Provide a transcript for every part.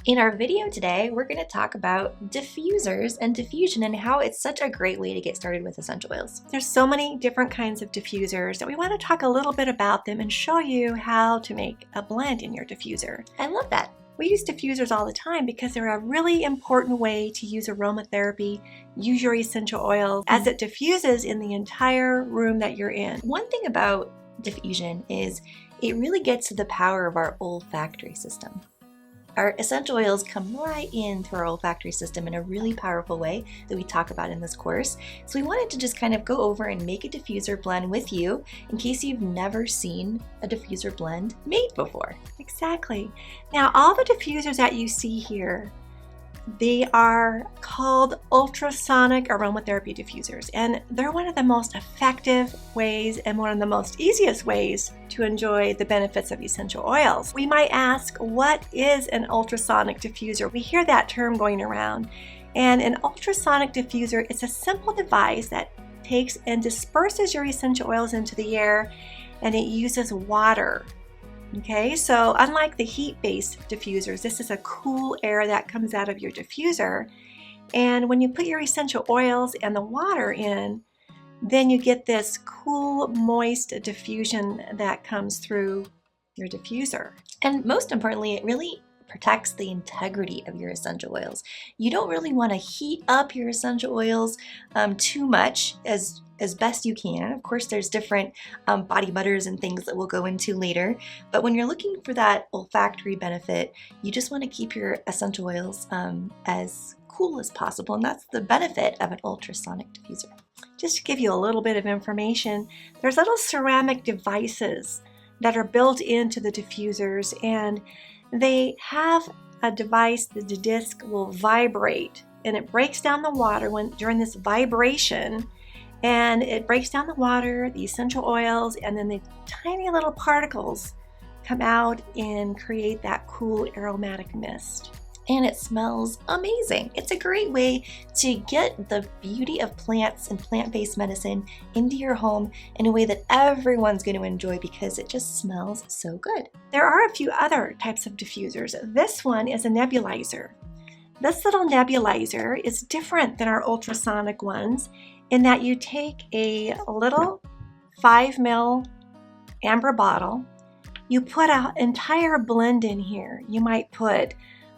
In our video today, we're going to talk about diffusers and diffusion and how it's such a great way to get started with essential oils. There's so many different kinds of diffusers that we want to talk a little bit about them and show you how to make a blend in your diffuser. I love that. We use diffusers all the time because they're a really important way to use aromatherapy, use your essential oils as it diffuses in the entire room that you're in. One thing about diffusion is it really gets to the power of our olfactory system. Our essential oils come right in through our olfactory system in a really powerful way that we talk about in this course. So we wanted to just kind of go over and make a diffuser blend with you in case you've never seen a diffuser blend made before. Exactly. Now, all the diffusers that you see here, they are called ultrasonic aromatherapy diffusers, and they're one of the most effective ways and one of the most easiest ways to enjoy the benefits of essential oils. We might ask, what is an ultrasonic diffuser? We hear that term going around, and an ultrasonic diffuser is a simple device that takes and disperses your essential oils into the air, and it uses water. Okay, so unlike the heat-based diffusers, this is a cool air that comes out of your diffuser. And when you put your essential oils and the water in, then you get this cool, moist diffusion that comes through your diffuser. And most importantly, it really protects the integrity of your essential oils. You don't really want to heat up your essential oils too much as best you can. Of course, there's different body butters and things that we'll go into later, but when you're looking for that olfactory benefit, you just want to keep your essential oils as cool as possible, and that's the benefit of an ultrasonic diffuser. Just to give you a little bit of information, there's little ceramic devices that are built into the diffusers, and they have a device that the disc will vibrate, and it breaks down the water during this vibration, and it breaks down the water, the essential oils, and then the tiny little particles come out and create that cool aromatic mist. And it smells amazing. It's a great way to get the beauty of plants and plant-based medicine into your home in a way that everyone's going to enjoy because it just smells so good. There are a few other types of diffusers. This one is a nebulizer. This little nebulizer is different than our ultrasonic ones in that you take a little 5 ml amber bottle, you put an entire blend in here. You might put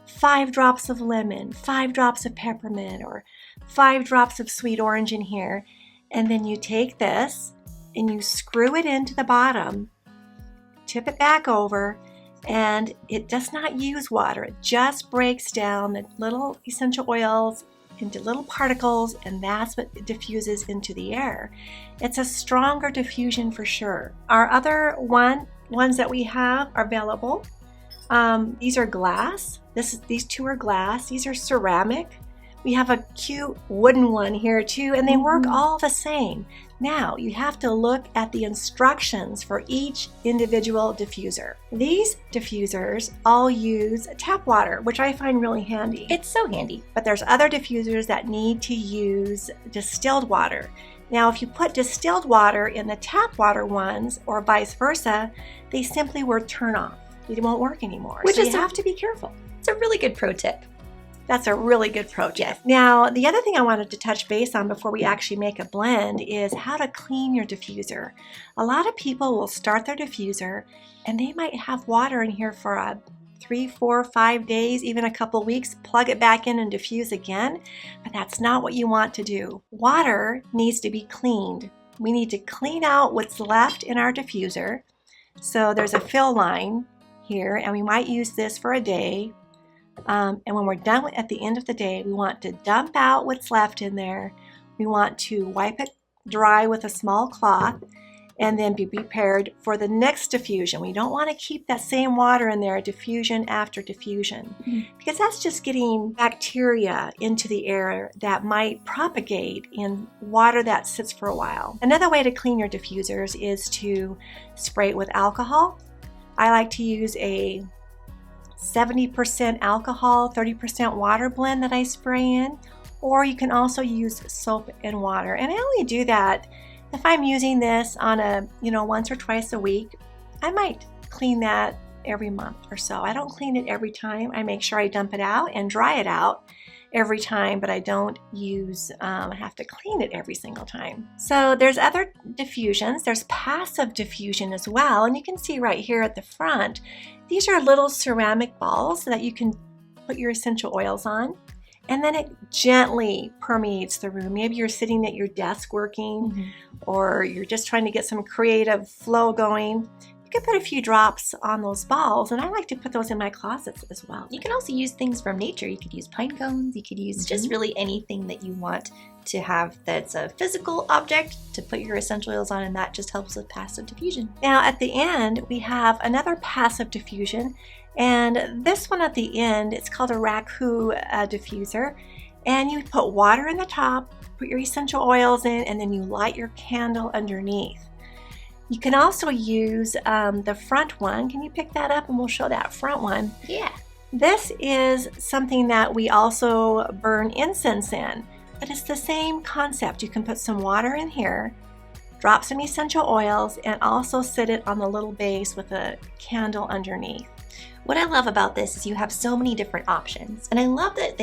5 drops of lemon, 5 drops of peppermint, or 5 drops of sweet orange in here, and then you take this and you screw it into the bottom, tip it back over, and it does not use water. It just breaks down the little essential oils into little particles, and that's what diffuses into the air. It's a stronger diffusion for sure. Our other ones that we have are available. These are glass. These two are glass. These are ceramic. We have a cute wooden one here too, and they work all the same. Now, you have to look at the instructions for each individual diffuser. These diffusers all use tap water, which I find really handy. It's so handy. But there's other diffusers that need to use distilled water. Now, if you put distilled water in the tap water ones, or vice versa, they simply will turn off. They won't work anymore. Which so is you have to be careful. It's a really good pro tip. That's a really good pro tip. Yes. Now, the other thing I wanted to touch base on before we actually make a blend is how to clean your diffuser. A lot of people will start their diffuser and they might have water in here for 3, 4, 5 days, even a couple weeks, plug it back in and diffuse again, but that's not what you want to do. Water needs to be cleaned. We need to clean out what's left in our diffuser. So there's a fill line here, and we might use this for a day. And when we're done at the end of the day, we want to dump out what's left in there. We want to wipe it dry with a small cloth and then be prepared for the next diffusion. We don't want to keep that same water in there diffusion after diffusion because that's just getting bacteria into the air that might propagate in water that sits for a while. Another way to clean your diffusers is to spray it with alcohol. I like to use a 70% alcohol, 30% water blend that I spray in, or you can also use soap and water. And I only do that if I'm using this on a, once or twice a week. I might clean that every month or so. I don't clean it every time. I make sure I dump it out and dry it out every time, but I don't have to clean it every single time. So there's other diffusions. There's passive diffusion as well. And you can see right here at the front, these are little ceramic balls that you can put your essential oils on. And then it gently permeates the room. Maybe you're sitting at your desk working, or you're just trying to get some creative flow going. You can put a few drops on those balls, and I like to put those in my closets as well. You can also use things from nature. You could use pine cones. You could use just really anything that you want to have that's a physical object to put your essential oils on, and that just helps with passive diffusion. Now at the end, we have another passive diffusion, and this one at the end, it's called a raku diffuser, and you put water in the top, put your essential oils in, and then you light your candle underneath. You can also use the front one. Can you pick that up and we'll show that front one? Yeah. This is something that we also burn incense in, but it's the same concept. You can put some water in here, drop some essential oils, and also sit it on the little base with a candle underneath. What I love about this is you have so many different options, and I love that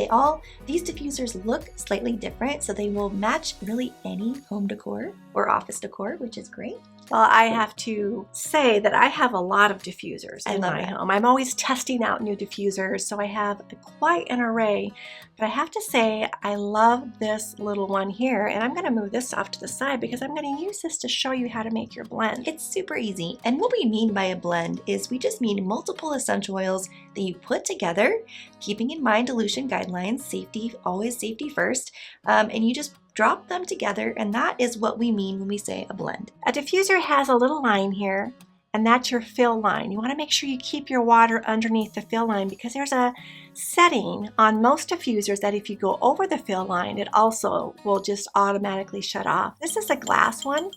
these diffusers look slightly different, so they will match really any home decor or office decor, which is great. Well, I have to say that I have a lot of diffusers in my home. I'm always testing out new diffusers, so I have quite an array. But I have to say, I love this little one here, and I'm going to move this off to the side because I'm going to use this to show you how to make your blend. It's super easy, and what we mean by a blend is we just mean multiple essential oils that you put together, keeping in mind dilution guidelines, safety, always safety first, and you just drop them together, and that is what we mean when we say a blend. A diffuser has a little line here, and that's your fill line. You want to make sure you keep your water underneath the fill line because there's a setting on most diffusers that if you go over the fill line, it also will just automatically shut off. This is a glass one,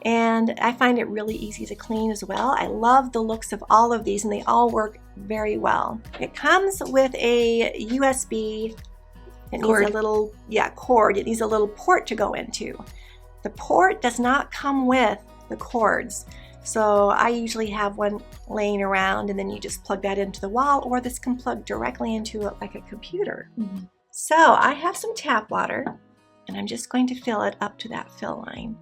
and I find it really easy to clean as well. I love the looks of all of these, and they all work very well. It comes with a USB. It needs a little cord. It needs a little port to go into. The port does not come with the cords. So I usually have one laying around, and then you just plug that into the wall, or this can plug directly into it like a computer. So I have some tap water, and I'm just going to fill it up to that fill line.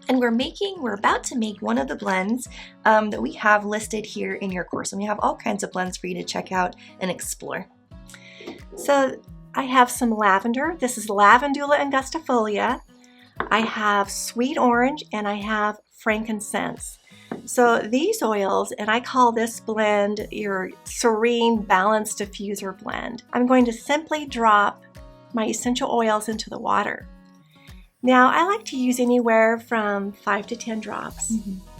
And we're about to make one of the blends that we have listed here in your course. And we have all kinds of blends for you to check out and explore. So I have some lavender. This is Lavandula angustifolia. I have sweet orange, and I have frankincense. So these oils, and I call this blend your serene balanced diffuser blend. I'm going to simply drop my essential oils into the water. Now I like to use anywhere from 5 to 10 drops,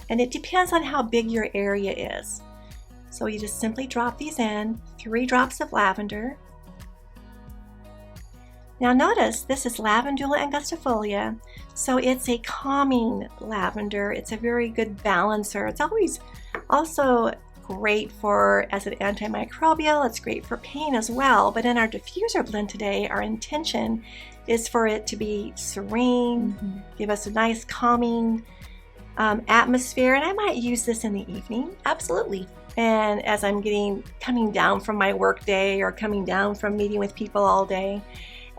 and it depends on how big your area is. So you just simply drop these in, 3 drops of lavender. Now notice this is Lavandula angustifolia, so it's a calming lavender. It's a very good balancer. It's always also great as an antimicrobial. It's great for pain as well. But in our diffuser blend today, our intention is for it to be serene, give us a nice calming atmosphere. And I might use this in the evening. Absolutely. And as I'm coming down from my work day or coming down from meeting with people all day.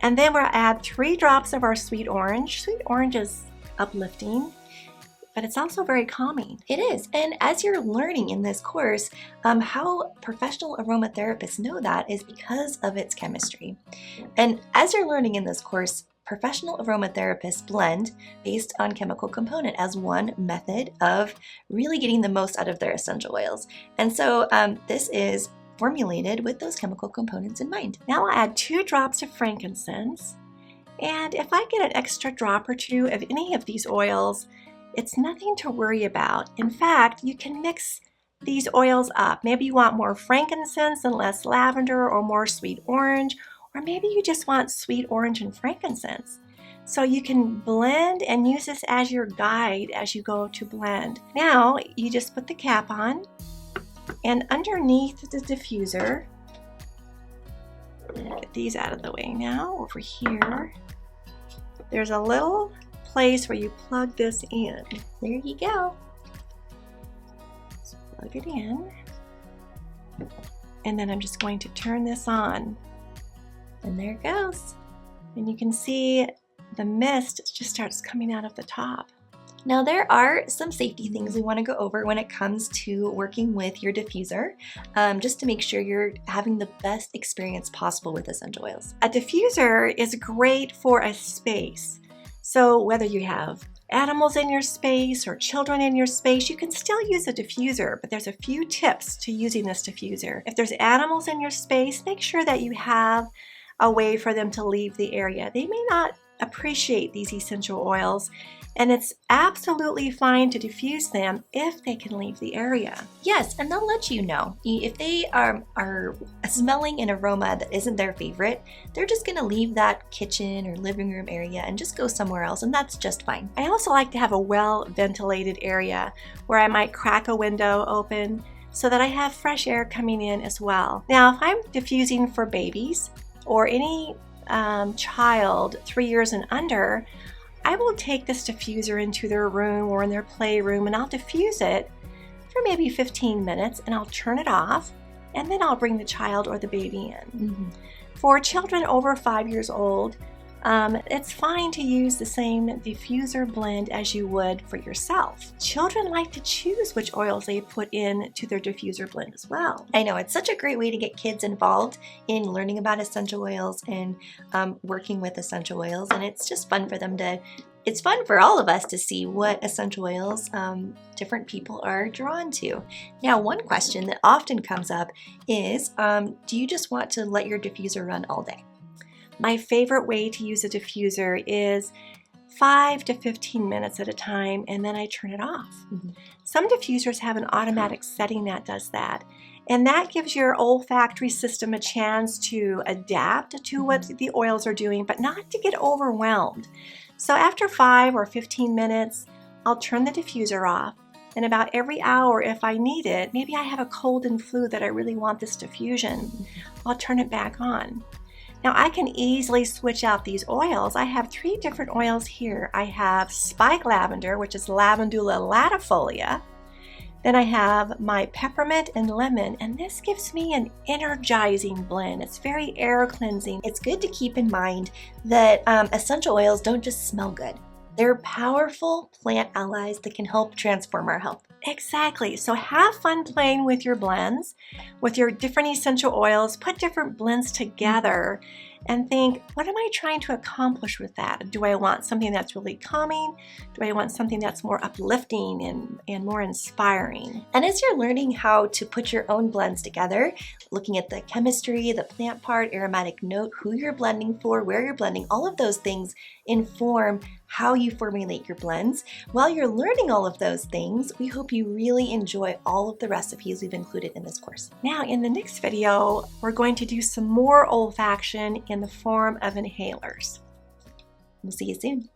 And then we'll add 3 drops of our sweet orange. Sweet orange is uplifting, but it's also very calming. It is. And as you're learning in this course, how professional aromatherapists know that is because of its chemistry. And as you're learning in this course, professional aromatherapists blend based on chemical component as one method of really getting the most out of their essential oils. And so this is formulated with those chemical components in mind. Now I'll add 2 drops of frankincense, and if I get an extra drop or 2 of any of these oils, it's nothing to worry about. In fact, you can mix these oils up. Maybe you want more frankincense and less lavender, or more sweet orange, or maybe you just want sweet orange and frankincense. So you can blend and use this as your guide as you go to blend. Now you just put the cap on, and underneath the diffuser, get these out of the way now, over here, there's a little place where you plug this in. There you go. plug it in. And then I'm just going to turn this on. And there it goes. And you can see the mist just starts coming out of the top. Now there are some safety things we want to go over when it comes to working with your diffuser, just to make sure you're having the best experience possible with essential oils. A diffuser is great for a space. So whether you have animals in your space or children in your space, you can still use a diffuser, but there's a few tips to using this diffuser. If there's animals in your space, make sure that you have a way for them to leave the area. They may not appreciate these essential oils, and it's absolutely fine to diffuse them if they can leave the area. Yes, and they'll let you know. If they are smelling an aroma that isn't their favorite, they're just gonna leave that kitchen or living room area and just go somewhere else, and that's just fine. I also like to have a well-ventilated area where I might crack a window open so that I have fresh air coming in as well. Now, if I'm diffusing for babies or any child 3 years and under, I will take this diffuser into their room or in their playroom, and I'll diffuse it for maybe 15 minutes, and I'll turn it off, and then I'll bring the child or the baby in. For children over 5 years old, it's fine to use the same diffuser blend as you would for yourself. Children like to choose which oils they put into their diffuser blend as well. I know, it's such a great way to get kids involved in learning about essential oils and working with essential oils, and it's just fun for them to, it's fun for all of us to see what essential oils different people are drawn to. Now, one question that often comes up is, do you just want to let your diffuser run all day? My favorite way to use a diffuser is 5 to 15 minutes at a time, and then I turn it off. Some diffusers have an automatic setting that does that, and that gives your olfactory system a chance to adapt to what the oils are doing, but not to get overwhelmed. So after 5 or 15 minutes, I'll turn the diffuser off, and about every hour, if I need it, maybe I have a cold and flu that I really want this diffusion, I'll turn it back on. Now I can easily switch out these oils. I have 3 different oils here. I have spike lavender, which is Lavandula latifolia. Then I have my peppermint and lemon, and this gives me an energizing blend. It's very air cleansing. It's good to keep in mind that essential oils don't just smell good. They're powerful plant allies that can help transform our health. Exactly. So have fun playing with your blends, with your different essential oils. Put different blends together and think, what am I trying to accomplish with that? Do I want something that's really calming? Do I want something that's more uplifting and more inspiring? And as you're learning how to put your own blends together, looking at the chemistry, the plant part, aromatic note, who you're blending for, where you're blending, all of those things inform how you formulate your blends. While you're learning all of those things, we hope you really enjoy all of the recipes we've included in this course. Now, in the next video, we're going to do some more olfaction in the form of inhalers. We'll see you soon.